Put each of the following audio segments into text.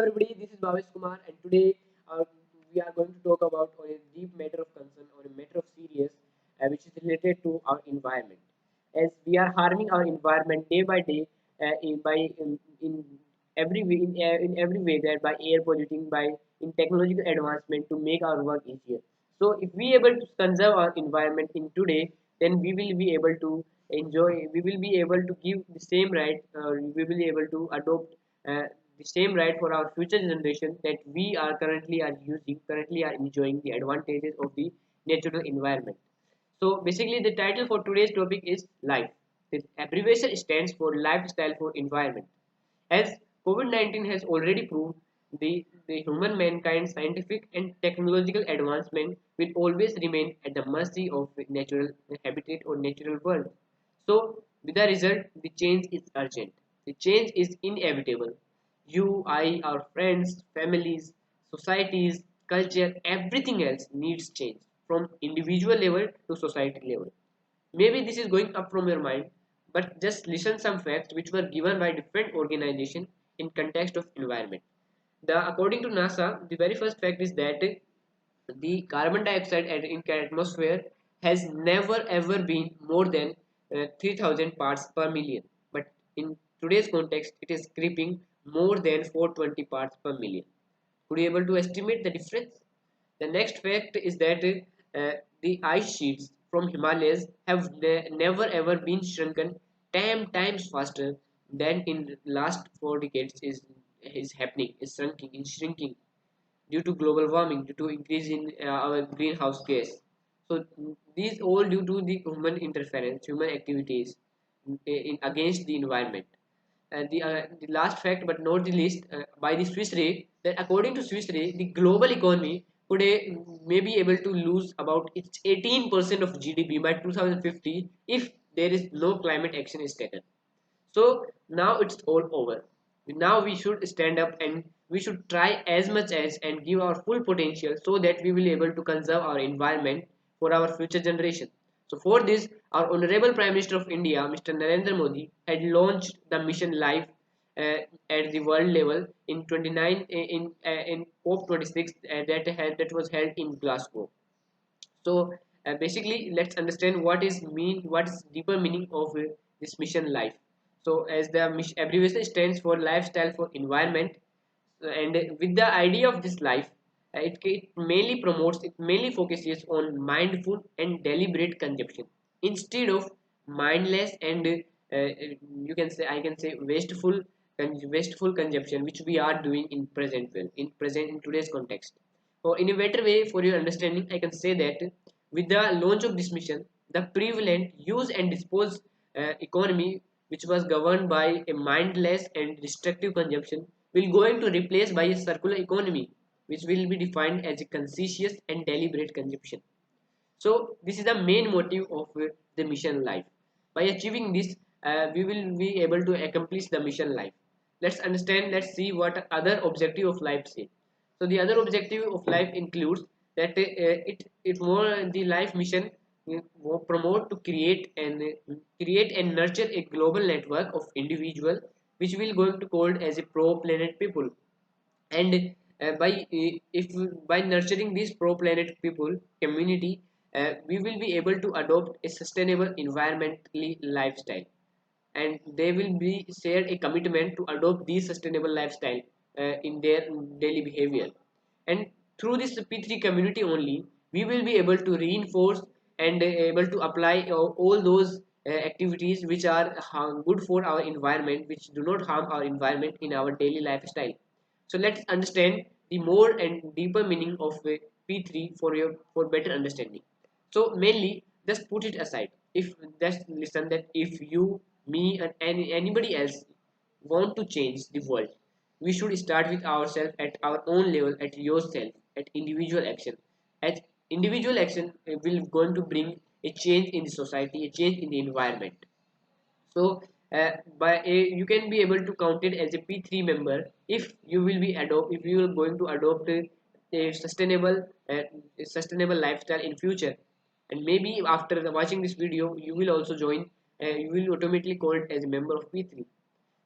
everybody, this is Bhawesh Kumar, and today we are going to talk about a deep matter of concern or a matter of serious, which is related to our environment. As we are harming our environment day by day, in every way, in every way, that by air polluting, by in technological advancement to make our work easier. So, if we able to conserve our environment in today, then we will be able to enjoy. We will be able to give the same right. We will be able to adopt. The same right for our future generation that we are currently are enjoying the advantages of the natural environment. So basically the title for today's topic is life. The abbreviation stands for lifestyle for environment. As COVID-19 has already proved, the human mankind's scientific and technological advancement will always remain at the mercy of natural habitat or natural world. So, with the result, the change is urgent. The change is inevitable. You, I, our friends, families, societies, culture, everything else needs change from individual level to society level. Maybe this is going up from your mind, but just listen some facts which were given by different organizations in context of environment. According to NASA, the very first fact is that the carbon dioxide in atmosphere has never ever been more than 3000 parts per million. But in today's context, it is creeping more than 420 parts per million. Could you able to estimate the difference? The next fact is that the ice sheets from Himalayas have never ever been shrunken 10 times faster than in last 4 decades is happening, is shrinking due to global warming, due to increase in our greenhouse gas. So these all due to the human interference, human activities against the environment. And the last fact, but not the least, by the Swiss Re, that according to Swiss Re, the global economy today may be able to lose about its 18% of GDP by 2050 if there is no climate action is taken. So now it's all over. Now we should stand up and we should try as much as and give our full potential so that we will be able to conserve our environment for our future generation. So for this, our Honorable Prime Minister of India, Mr. Narendra Modi, had launched the mission live uh, at the world level in 29 in COP26 that was held in Glasgow. So basically, let's understand what is deeper meaning of this mission life. So as the mission abbreviation stands for lifestyle for environment, and with the idea of this life, it mainly focuses on mindful and deliberate consumption instead of mindless and you can say I can say wasteful consumption which we are doing in present in today's context. So in a better way for your understanding, I can say that with the launch of this mission, the prevalent use and dispose economy, which was governed by a mindless and destructive consumption, will going to replace by a circular economy, which will be defined as a conscientious and deliberate consumption. So this is the main motive of the mission life. By achieving this, we will be able to accomplish the mission life. Let's understand. Let's see what other objective of life say. So the other objective of life includes that it more the life mission promote to create and nurture a global network of individual which will going to called as a pro planet people. And if by nurturing these pro planet people community, we will be able to adopt a sustainable environmentally lifestyle, and they will be shared a commitment to adopt these sustainable lifestyle in their daily behavior. And through this P3 community only, we will be able to reinforce and able to apply all those activities which are good for our environment, which do not harm our environment in our daily lifestyle. So let's understand the more and deeper meaning of P3 for better understanding. So mainly, just put it aside. If just listen that if you, me, and anybody else want to change the world, we should start with ourselves at our own level, at yourself, at individual action. At individual action will going to bring a change in the society, a change in the environment. So you can be able to count it as a P3 member if you are going to adopt a sustainable lifestyle in future. And maybe after watching this video you will also join, you will automatically called as a member of P3.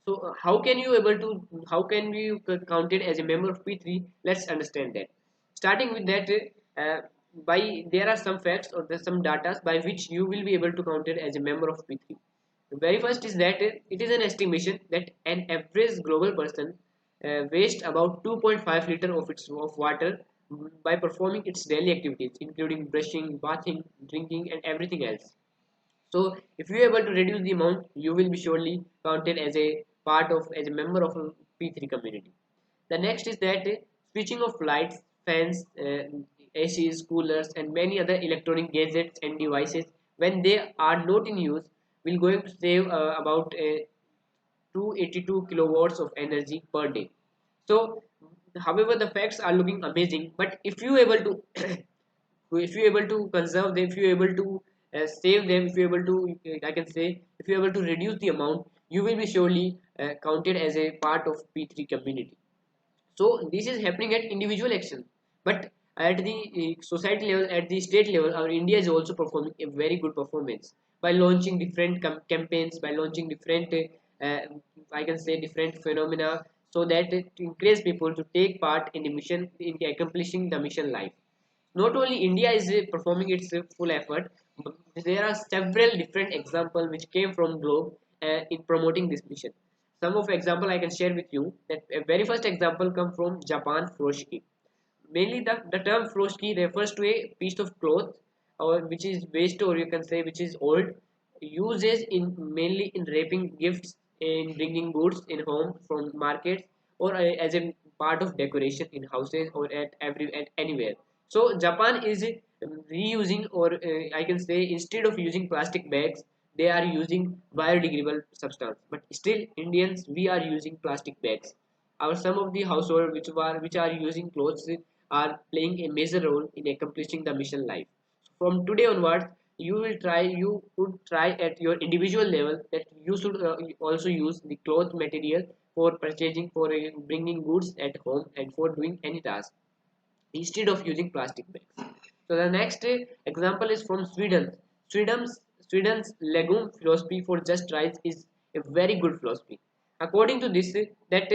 So how can you count it as a member of P3? Let's understand that. Starting with that, uh, by there are some facts or there's some data by which you will be able to count it as a member of P3. The very first is that it is an estimation that an average global person wastes about 2.5 liter of water by performing its daily activities, including brushing, bathing, drinking, and everything else. So if you are able to reduce the amount, you will be surely counted as a part of as a member of a P3 community. The next is that switching of lights, fans, ACs, coolers, and many other electronic gadgets and devices when they are not in use will going to save about 282 kilowatts of energy per day. So, however, the facts are looking amazing, but if you able to if you're able to conserve them, if you're able to save them, if you're able to I can say if you're able to reduce the amount, you will be surely counted as a part of P3 community. So this is happening at individual action, but at the society level, at the state level, our India is also performing a very good performance by launching different campaigns, by launching different I can say different phenomena, so that it encourages people to take part in the mission, in accomplishing the mission life. Not only India is performing its full effort, but there are several different examples which came from globe in promoting this mission. Some of example I can share with you. That a very first example come from Japan furoshiki. Mainly the term furoshiki refers to a piece of cloth or which is waste, or you can say which is old, uses in mainly in wrapping gifts, in bringing goods in home from markets, or as a part of decoration in houses or at anywhere. So Japan is reusing, or I can say instead of using plastic bags, they are using biodegradable substance. But still, Indians, we are using plastic bags. Our some of the household which are using clothes are playing a major role in accomplishing the mission life. From today onwards, you could try at your individual level that you should also use the cloth material for purchasing, for bringing goods at home, and for doing any task instead of using plastic bags. So the next example is from Sweden. Sweden's legume philosophy for just rice is a very good philosophy. According to this, that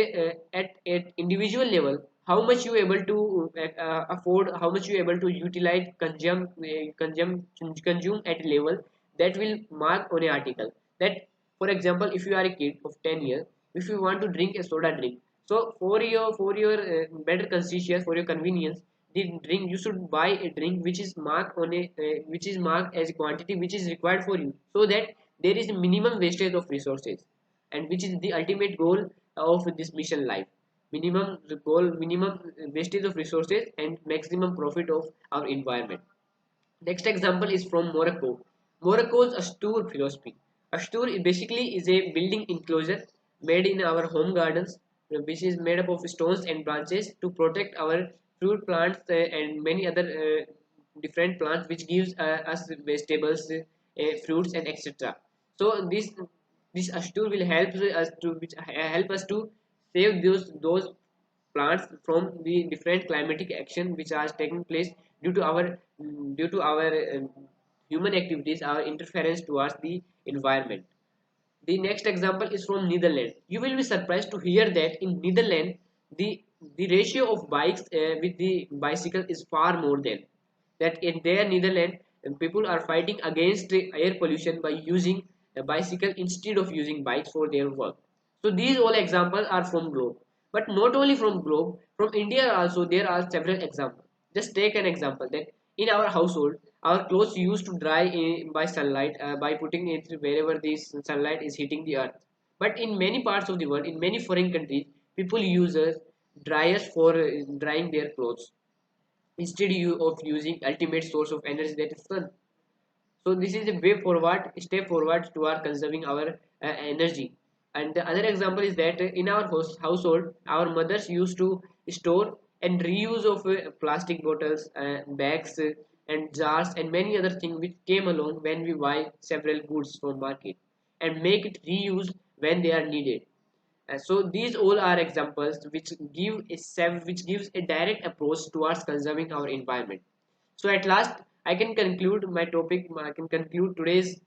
at individual level, how much you able to afford, how much you able to utilize, consume at level that will mark on an article. That, for example, if you are a kid of 10 years, if you want to drink a soda drink, so for your better conscience, for your convenience, the drink you should buy a drink which is marked on a which is marked as a quantity which is required for you, so that there is a minimum wastage of resources, and which is the ultimate goal of this mission life. Minimum wastage of resources and maximum profit of our environment. Next example is from Morocco. Morocco's Astur philosophy. Astur basically is a building enclosure made in our home gardens, which is made up of stones and branches to protect our fruit plants and many other different plants, which gives us vegetables, fruits, and etc. So this Astur will help us to save those plants from the different climatic action which are taking place due to our human activities, our interference towards the environment. The next example is from Netherlands. You will be surprised to hear that in Netherlands, the ratio of bikes with the bicycle is far more than that. In their Netherlands, people are fighting against the air pollution by using a bicycle instead of using bikes for their work. So these all examples are from globe, but not only from globe, from India also there are several examples. Just take an example that in our household, our clothes used to dry by sunlight, by putting it wherever the sunlight is hitting the earth. But in many parts of the world, in many foreign countries, people use dryers for drying their clothes instead of using ultimate source of energy, that is sun. So this is a way forward, step forward toward conserving our energy. And the other example is that in our household, our mothers used to store and reuse of plastic bottles, bags, and jars, and many other things which came along when we buy several goods from market, and make it reuse when they are needed. So these all are examples which gives a direct approach towards conserving our environment. So at last, I can conclude my topic. I can conclude today's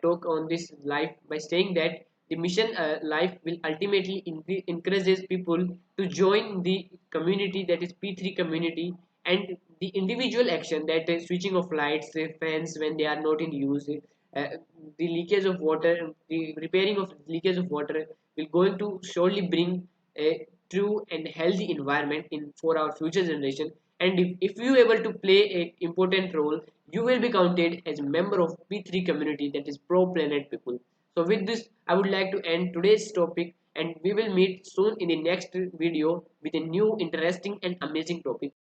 talk on this life by saying that The mission life will ultimately encourages people to join the community, that is P3 community, and the individual action, that is switching of lights, fans when they are not in use, the leakage of water, the repairing of leakage of water will going to surely bring a true and healthy environment in for our future generation. And if you able to play a important role, you will be counted as a member of P3 community, that is pro planet people. So with this, I would like to end today's topic, and we will meet soon in the next video with a new interesting and amazing topic.